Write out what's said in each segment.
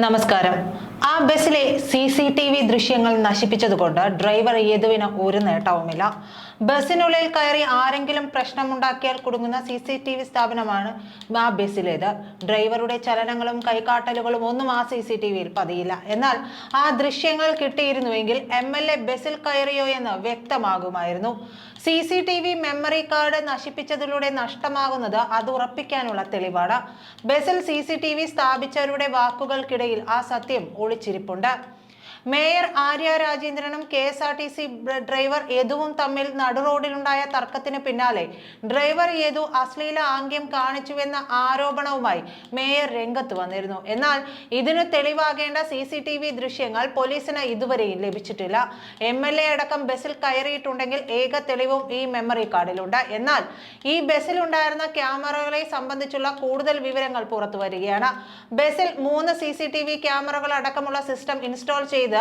നമസ്കാരം. ആ ബസ്സിലെ CCTV ദൃശ്യങ്ങൾ നശിപ്പിച്ചതുകൊണ്ട് ഡ്രൈവർ യേതുവിന് ഒരു നേട്ടവുമില്ല. ബസ്സിനുള്ളിൽ കയറി ആരെങ്കിലും പ്രശ്നമുണ്ടാക്കിയാൽ കുടുങ്ങുന്ന CCTV സ്ഥാപനമാണ് ആ ബസ്സിലേത്. ഡ്രൈവറുടെ ചലനങ്ങളും കൈകാട്ടലുകളും ഒന്നും ആ CCTVയിൽ പതിയില്ല. എന്നാൽ ആ ദൃശ്യങ്ങൾ കിട്ടിയിരുന്നുവെങ്കിൽ MLA ബസ്സിൽ കയറിയോ എന്ന് വ്യക്തമാകുമായിരുന്നു. CCTV മെമ്മറി കാർഡ് നശിപ്പിച്ചതിലൂടെ നഷ്ടമാകുന്നത് അത് ഉറപ്പിക്കാനുള്ള തെളിവാണ്. ബസ്സിൽ CCTV സ്ഥാപിച്ചവരുടെ വാക്കുകൾക്കിടയിൽ ആ സത്യം ഒളിച്ചിരിപ്പുണ്ട്. മേയർ ആര്യ രാജേന്ദ്രനും KSRTC ഡ്രൈവർ യദുവും തമ്മിൽ നടുറോഡിലുണ്ടായ തർക്കത്തിന് പിന്നാലെ ഡ്രൈവർ യദു അശ്ലീല ആംഗ്യം കാണിച്ചുവെന്ന ആരോപണവുമായി മേയർ രംഗത്ത് വന്നിരുന്നു. എന്നാൽ ഇതിനു തെളിവാകേണ്ട CCTV ദൃശ്യങ്ങൾ പോലീസിന് ഇതുവരെയും ലഭിച്ചിട്ടില്ല. MLA അടക്കം ബസ്സിൽ കയറിയിട്ടുണ്ടെങ്കിൽ ഏക തെളിവും ഈ മെമ്മറി കാർഡിലുണ്ട്. എന്നാൽ ഈ ബസ്സിലുണ്ടായിരുന്ന ക്യാമറകളെ സംബന്ധിച്ചുള്ള കൂടുതൽ വിവരങ്ങൾ പുറത്തു വരികയാണ്. ബസ്സിൽ 3 CCTV ക്യാമറകൾ അടക്കമുള്ള സിസ്റ്റം ഇൻസ്റ്റാൾ ചെയ്ത്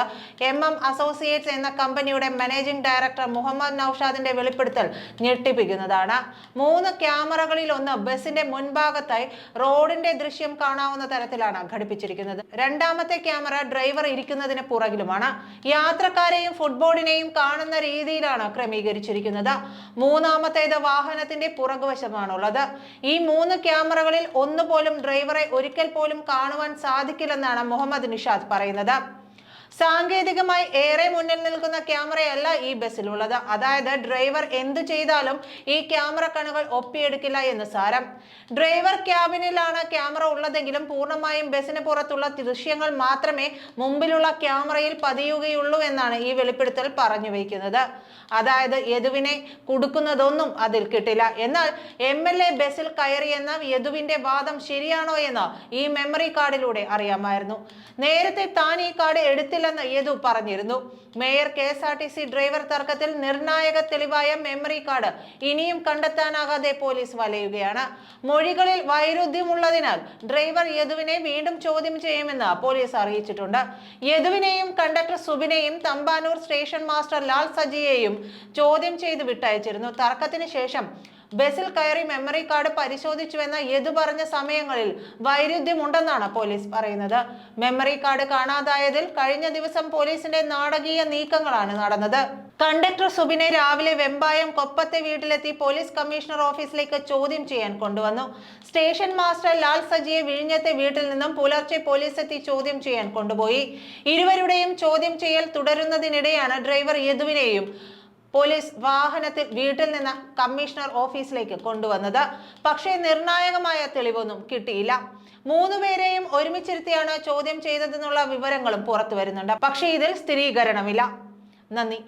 അസോസിയേറ്റ്സ് എന്ന കമ്പനിയുടെ മാനേജിംഗ് ഡയറക്ടർ മുഹമ്മദ് നൌഷാദിന്റെ വെളിപ്പെടുത്തൽ ഞെട്ടിപ്പിക്കുന്നതാണ്. 3 ക്യാമറകളിൽ ഒന്ന് ബസിന്റെ മുൻഭാഗത്തായി റോഡിന്റെ ദൃശ്യം കാണാവുന്ന തരത്തിലാണ് ഘടിപ്പിച്ചിരിക്കുന്നത്. രണ്ടാമത്തെ ക്യാമറ ഡ്രൈവർ ഇരിക്കുന്നതിന് പുറകിലുമാണ്. യാത്രക്കാരെയും ഫുട്ബോർഡിനെയും കാണുന്ന രീതിയിലാണ് ക്രമീകരിച്ചിരിക്കുന്നത്. മൂന്നാമത്തേത് വാഹനത്തിന്റെ പുറകുവശമാണുള്ളത്. ഈ 3 ക്യാമറകളിൽ ഒന്നുപോലും ഡ്രൈവറെ ഒരിക്കൽ പോലും കാണുവാൻ സാധിക്കില്ലെന്നാണ് മുഹമ്മദ് നിഷാദ് പറയുന്നത്. സാങ്കേതികമായി ഏറെ മുന്നിൽ നിൽക്കുന്ന ക്യാമറയല്ല ഈ ബസ്സിലുള്ളത്. അതായത് ഡ്രൈവർ എന്തു ചെയ്താലും ഈ ക്യാമറ കണ്ണുകൾ ഒപ്പിയെടുക്കില്ല എന്ന് സാരം. ഡ്രൈവർ ക്യാബിനിലാണ് ക്യാമറ ഉള്ളതെങ്കിലും പൂർണ്ണമായും ബസ്സിന് പുറത്തുള്ള ദൃശ്യങ്ങൾ മാത്രമേ മുമ്പിലുള്ള ക്യാമറയിൽ പതിയുകയുള്ളൂ എന്നാണ് ഈ വെളിപ്പെടുത്തൽ പറഞ്ഞു വയ്ക്കുന്നത്. അതായത് യദുവിനെ കുടുക്കുന്നതൊന്നും അതിൽ കിട്ടില്ല. എന്നാൽ MLA ബസ്സിൽ കയറിയെന്ന യദുവിന്റെ വാദം ശരിയാണോ എന്ന് ഈ മെമ്മറി കാർഡിലൂടെ അറിയാമായിരുന്നു. നേരത്തെ താൻ ഈ കാർഡ് എടുത്തില്ലെന്ന് യദു പറഞ്ഞിരുന്നു. മേയർ KSRTC ഡ്രൈവർ തർക്കത്തിൽ നിർണായക തെളിവായ മെമ്മറി കാർഡ് ഇനിയും കണ്ടെത്താനാകാതെ പോലീസ് വലയുകയാണ്. മൊഴികളിൽ വൈരുദ്ധ്യമുള്ളതിനാൽ ഡ്രൈവർ യദുവിനെ വീണ്ടും ചോദ്യം ചെയ്യുമെന്ന് പോലീസ് അറിയിച്ചിട്ടുണ്ട്. യദുവിനെയും കണ്ടക്ടർ സുബിനെയും തമ്പാനൂർ സ്റ്റേഷൻ മാസ്റ്റർ ലാൽ സജിയെയും ചോദ്യം ചെയ്ത് വിട്ടയച്ചിരുന്നു. തർക്കത്തിന് ശേഷം ബസ്സിൽ കയറി മെമ്മറി കാർഡ് പരിശോധിച്ചുവെന്ന യദു പറഞ്ഞ സമയങ്ങളിൽ വൈരുദ്ധ്യമുണ്ടെന്നാണ് പോലീസ് പറയുന്നത്. മെമ്മറി കാർഡ് കാണാതായതിൽ കഴിഞ്ഞ ദിവസം പോലീസിന്റെ നാടകീയ നീക്കങ്ങളാണ് നടന്നത്. കണ്ടക്ടർ സുബിനെ രാവിലെ വെമ്പായം കൊപ്പത്തെ വീട്ടിലെത്തി പോലീസ് കമ്മീഷണർ ഓഫീസിലേക്ക് ചോദ്യം ചെയ്യാൻ കൊണ്ടുവന്നു. സ്റ്റേഷൻ മാസ്റ്റർ ലാൽ സജിയെ വിഴിഞ്ഞത്തെ വീട്ടിൽ നിന്നും പുലർച്ചെ പോലീസ് എത്തി ചോദ്യം ചെയ്യാൻ കൊണ്ടുപോയി. ഇരുവരുടെയും ചോദ്യം ചെയ്യൽ തുടരുന്നതിനിടെയാണ് ഡ്രൈവർ യദുവിനെയും പോലീസ് വാഹനത്തിൽ വീട്ടിൽ നിന്ന് കമ്മീഷണർ ഓഫീസിലേക്ക് കൊണ്ടുവന്നത്. പക്ഷേ നിർണായകമായ തെളിവൊന്നും കിട്ടിയില്ല. 3 പേരെയും ഒരുമിച്ചിരുത്തിയാണ് ചോദ്യം ചെയ്തതെന്നുള്ള വിവരങ്ങളും പുറത്തു വരുന്നുണ്ട്. പക്ഷേ ഇതിൽ സ്ഥിരീകരണമില്ല. നന്ദി.